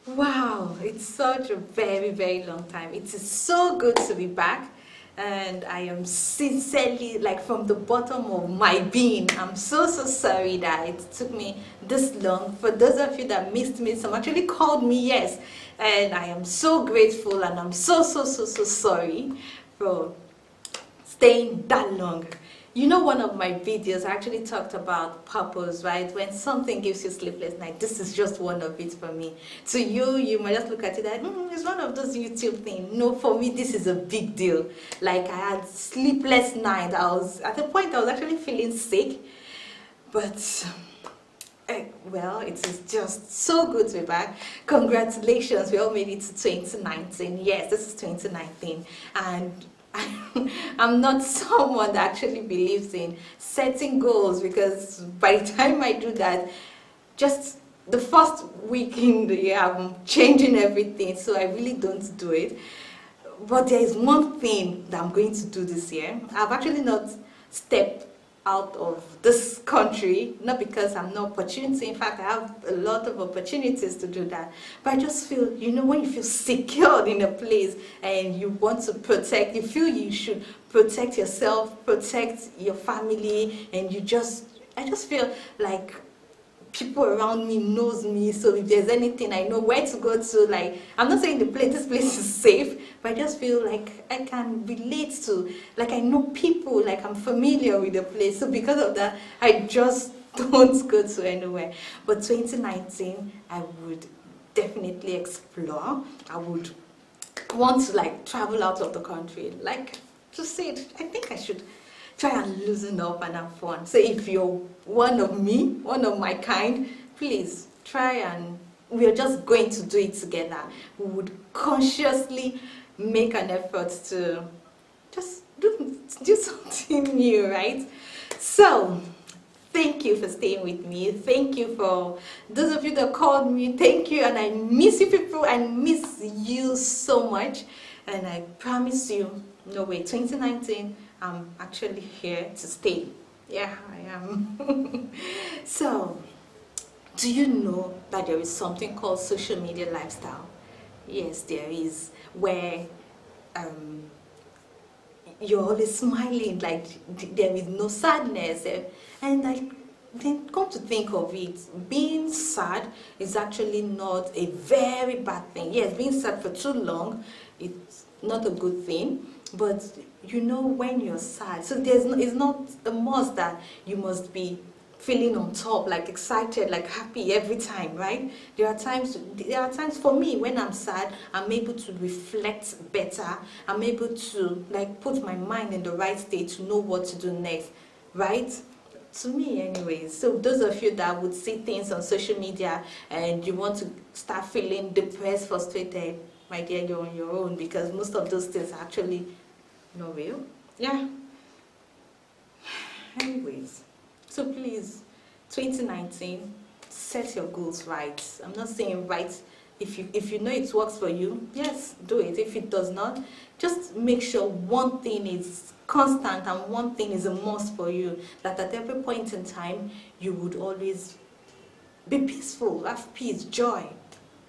Wow, it's such a very, very long time. It is so good to be back. And I am sincerely, like from the bottom of my being, I'm so, so sorry that it took me this long. For those of you that missed me, some actually called me, yes. And I am so grateful and I'm so, so, so, so sorry for staying that long. You know, one of my videos I actually talked about purpose, right? When something gives you sleepless night, this is just one of it for me. To you, you might just look at it like, it's one of those YouTube things. No, for me, this is a big deal. Like, I had sleepless night. I was, at a point, I was actually feeling sick. But well, it is just so good to be back. Congratulations, we all made it to 2019. Yes, this is 2019. And I'm not someone that actually believes in setting goals, because by the time I do that, just the first week in the year, I'm changing everything. So I really don't do it. But there is one thing that I'm going to do this year. I've actually not stepped out of this country, not because I'm no opportunity. In fact, I have a lot of opportunities to do that. But I just feel, you know, when you feel secured in a place and you want to protect, you feel you should protect yourself, protect your family, and I just feel like people around me knows me, so if there's anything, I know where to go to. Like, I'm not saying this place is safe, but I just feel like I can relate to, like, I know people, like I'm familiar with the place. So because of that, I just don't go to anywhere. But 2019, I would definitely explore. I would want to like travel out of the country, like, to see it. I think I should try and loosen up and have fun. So if you're one of me, one of my kind, please try, and we're just going to do it together. We would consciously make an effort to just do something new, right? So thank you for staying with me. Thank you for those of you that called me. Thank you, and I miss you people. I miss you so much. And I promise you, no way, 2019, I'm actually here to stay. Yeah, I am. So, do you know that there is something called social media lifestyle? Yes, there is, where um, you're always smiling, like there is no sadness. And like, then come to think of it, being sad is actually not a very bad thing. Yes, being sad for too long, it's not a good thing. But you know, when you're sad, so it's not a must that you must be feeling on top, like excited, like happy every time, right? There are times for me when I'm sad, I'm able to reflect better. I'm able to like put my mind in the right state to know what to do next, right? To me anyways. So those of you that would see things on social media and you want to start feeling depressed, frustrated, my dear, you're on your own, because most of those things are actually not real. Yeah. Anyways, so please, 2019, set your goals right. I'm not saying right. If you know it works for you, yes, do it. If it does not, just make sure one thing is constant and one thing is a must for you. That at every point in time, you would always be peaceful, have peace, joy.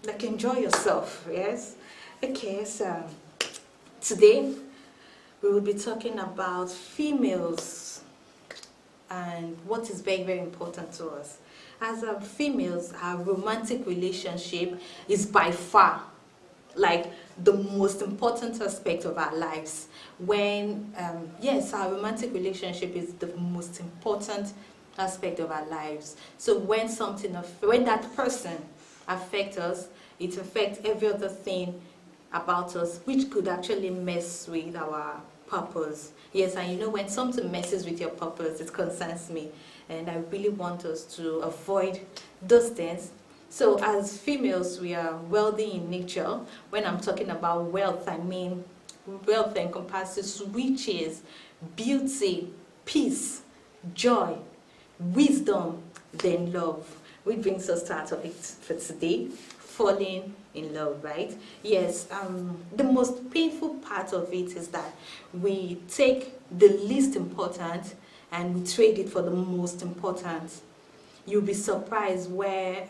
Like, enjoy yourself, yes? Okay, so today we will be talking about females and what is very, very important to us. As females, our romantic relationship is by far like the most important aspect of our lives. When yes, our romantic relationship is the most important aspect of our lives. So when that person affects us, it affects every other thing about us, which could actually mess with our purpose. Yes, and you know, when something messes with your purpose, it concerns me. And I really want us to avoid those things. So as females, we are wealthy in nature. When I'm talking about wealth, I mean wealth encompasses riches, beauty, peace, joy, wisdom, then love. Which brings us to our topic for today, falling in love, right? Yes, the most painful part of it is that we take the least important and we trade it for the most important. you'll be surprised where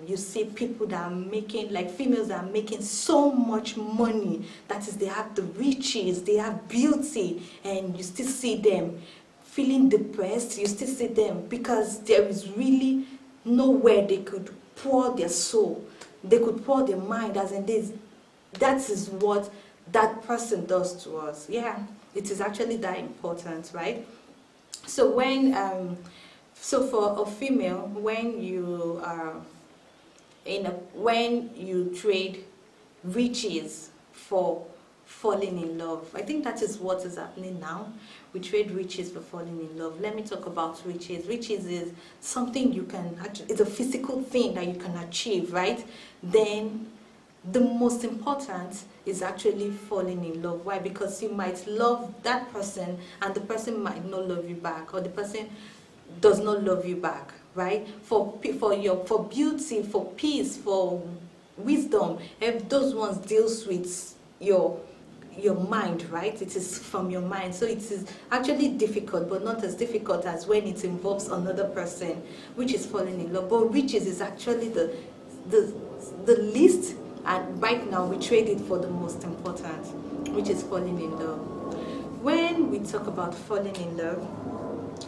you see people that are making, like females that are making so much money. That is, they have the riches, they have beauty, and you still see them feeling depressed. You still see them because there is really nowhere they could pour their soul, they could pour their mind, as in this. That is what that person does to us. Yeah, it is actually that important, right? So when so for a female, when you are when you trade riches for falling in love, I think that is what is happening now. We trade riches for falling in love. Let me talk about riches. Riches is something you can actually, it's a physical thing that you can achieve, right? Then the most important is actually falling in love. Why? Because you might love that person and the person might not love you back, or the person does not love you back, right? For beauty, for peace, for wisdom, if those ones deals with your mind, right? It is from your mind. So it is actually difficult, but not as difficult as when it involves another person, which is falling in love. But riches is actually the least, and right now we trade it for the most important, which is falling in love. When we talk about falling in love,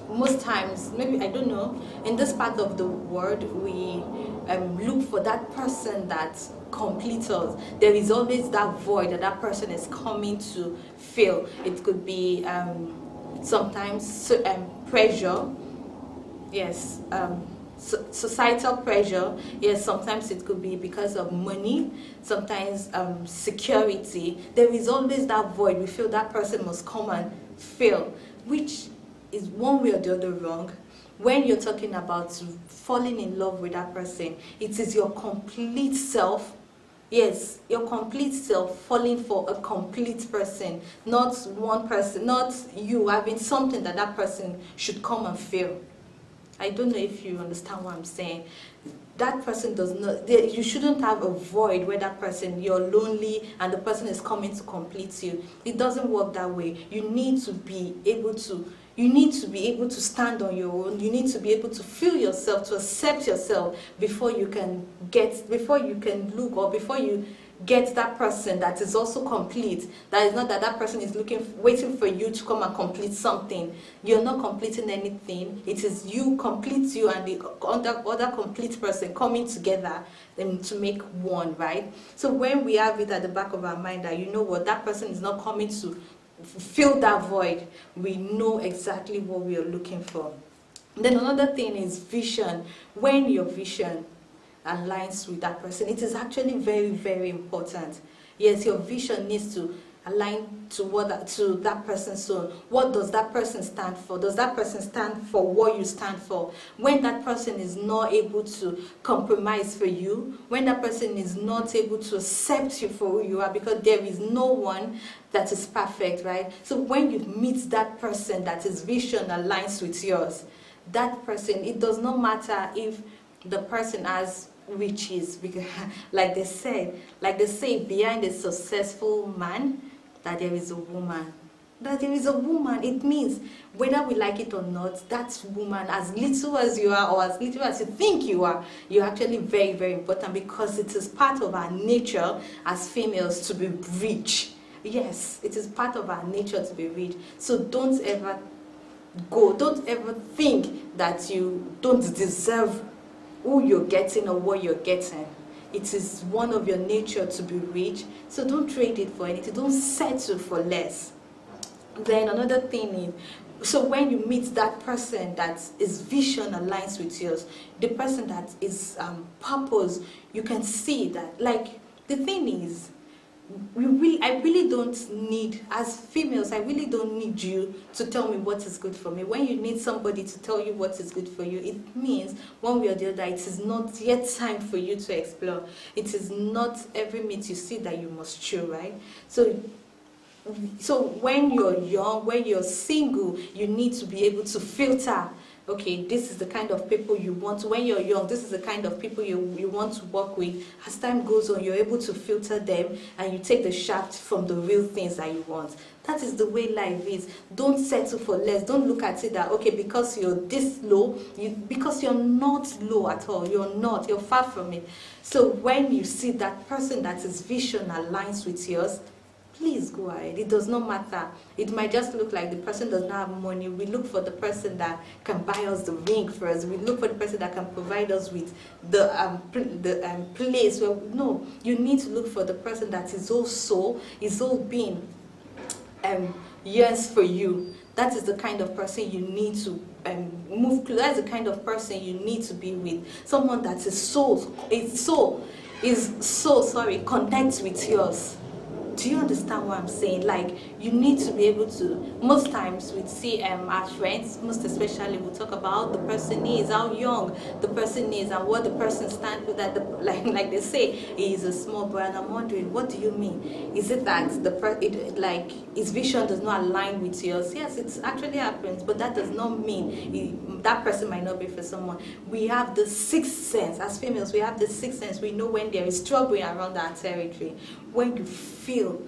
most times, maybe, I don't know, in this part of the world, we look for that person that completes us. There is always that void that person is coming to fill. It could be sometimes pressure, yes, societal pressure, yes, sometimes it could be because of money, sometimes security. There is always that void. We feel that person must come and fill, which is one way or the other wrong. When you're talking about falling in love with that person, it is your complete self. Yes, your complete self falling for a complete person, not one person, not you having something that that person should come and feel. I don't know if you understand what I'm saying. That person does not, you shouldn't have a void where that person, you're lonely and the person is coming to complete you. It doesn't work that way. You need to be able to stand on your own. You need to be able to feel yourself, to accept yourself before you can look, or before you get that person that is also complete. That is not that person is waiting for you to come and complete something. You're not completing anything. It is you complete you and the other complete person coming together to make one, right? So when we have it at the back of our mind that, you know what, that person is not coming to fill that void, we know exactly what we are looking for. Then another thing is vision. When your vision aligns with that person, it is actually very, very important. Yes, your vision needs to align to that person's soul. What does that person stand for? Does that person stand for what you stand for? When that person is not able to compromise for you, when that person is not able to accept you for who you are, because there is no one that is perfect, right? So when you meet that person that his vision aligns with yours, that person, it does not matter if the person has riches, because like they say, behind a successful man, that there is a woman. That there is a woman, it means whether we like it or not, that woman, as little as you are or as little as you think you are, you're actually very, very important, because it is part of our nature as females to be rich. Yes, it is part of our nature to be rich. So don't ever think that you don't deserve who you're getting or what you're getting. It is one of your nature to be rich, so don't trade it for anything. Don't settle for less. Then another thing is, so when you meet that person that his vision aligns with yours, the person that is purpose, you can see that. Like, the thing is, I really don't need, as females, I really don't need you to tell me what is good for me. When you need somebody to tell you what is good for you, it means one way or the other, it is not yet time for you to explore. It is not every meat you see that you must chew, right? So when you're young, when you're single, you need to be able to filter okay, this is the kind of people you want. When you're young, this is the kind of people you want to work with. As time goes on, you're able to filter them and you take the shaft from the real things that you want. That is the way life is. Don't settle for less. Don't look at it that, okay, because you're this low, because you're not low at all. You're far from it. So when you see that person that his vision aligns with yours, please go ahead. It does not matter. It might just look like the person does not have money. We look for the person that can buy us the ring first. We look for the person that can provide us with the place where, no, you need to look for the person that is also being yearns for you. That is the kind of person you need to move close. That's the kind of person you need to be with. Someone that is connects with yours. Do you understand what I'm saying? Like, you need to be able to, most times we see our friends, most especially we talk about the person is, how young the person is and what the person stands for. That like they say, he is a small boy, and I'm wondering, what do you mean? Is it that his vision does not align with yours? Yes, it actually happens, but that does not mean that person might not be for someone. We have the sixth sense. As females, we have the sixth sense. We know when there is trouble around our territory. When you feel,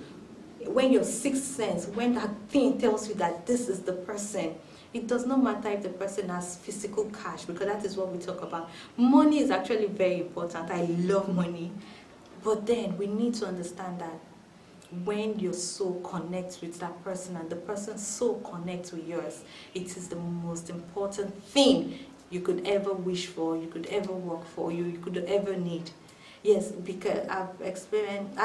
when your sixth sense, when that thing tells you that this is the person, it does not matter if the person has physical cash, because that is what we talk about. Money is actually very important. I love money. But then we need to understand that when your soul connects with that person and the person's soul connects with yours, it is the most important thing you could ever wish for, you could ever work for, you could ever need. Yes, because I've experienced,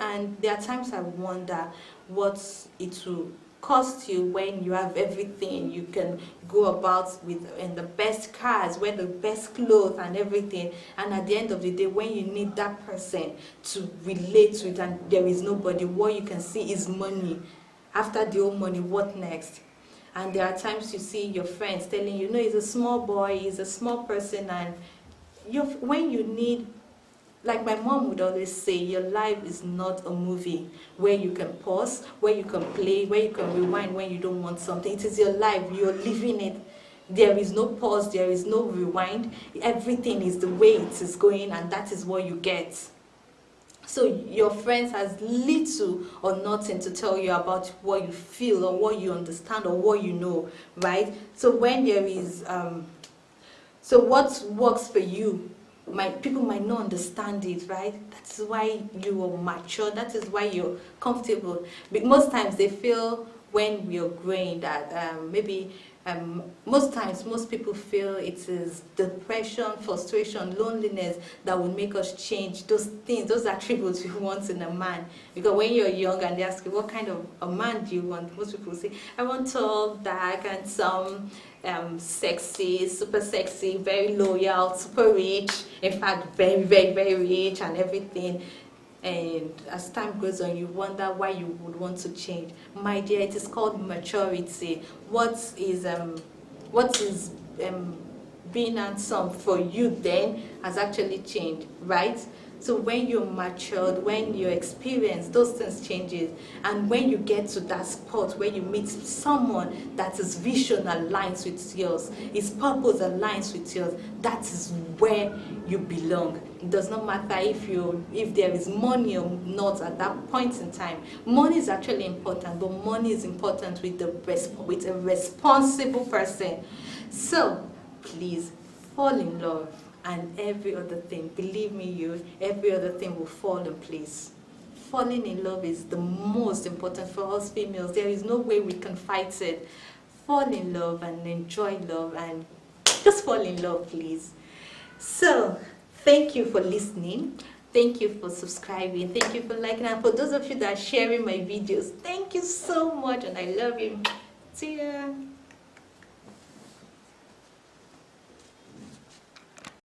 and there are times I wonder what it will cost you when you have everything. You can go about in the best cars, wear the best clothes and everything, and at the end of the day, when you need that person to relate with and there is nobody, what you can see is money. After the old money, what next? And there are times you see your friends telling you, no, he's a small boy, he's a small person, and when you need, like my mom would always say, your life is not a movie where you can pause, where you can play, where you can rewind when you don't want something. It is your life. You're living it. There is no pause. There is no rewind. Everything is the way it is going, and that is what you get. So your friends has little or nothing to tell you about what you feel or what you understand or what you know, right? So when there is, so what works for you, people might not understand it, right? That's why you are mature. That is why you're comfortable. But most times they feel when we are growing that most people feel it is depression, frustration, loneliness that will make us change those things, those attributes we want in a man. Because when you're young and they ask you, what kind of a man do you want? Most people say, I want tall, dark, handsome, sexy, super sexy, very loyal, super rich, in fact, very, very, very rich and everything. And as time goes on, you wonder why you would want to change. My dear, it is called maturity. What is being handsome for you then has actually changed, right? So when you're matured, when you experience, those things changes. And when you get to that spot where you meet someone that his vision aligns with yours, his purpose aligns with yours, that is where you belong. It does not matter if there is money or not at that point in time. Money is actually important, but money is important with a responsible person. So please fall in love. And every other thing, believe me, every other thing will fall in place. Falling in love is the most important for us females. There is no way we can fight it. Fall in love and enjoy love, and just fall in love, please. So, thank you for listening. Thank you for subscribing. Thank you for liking. And for those of you that are sharing my videos, thank you so much, and I love you. See ya.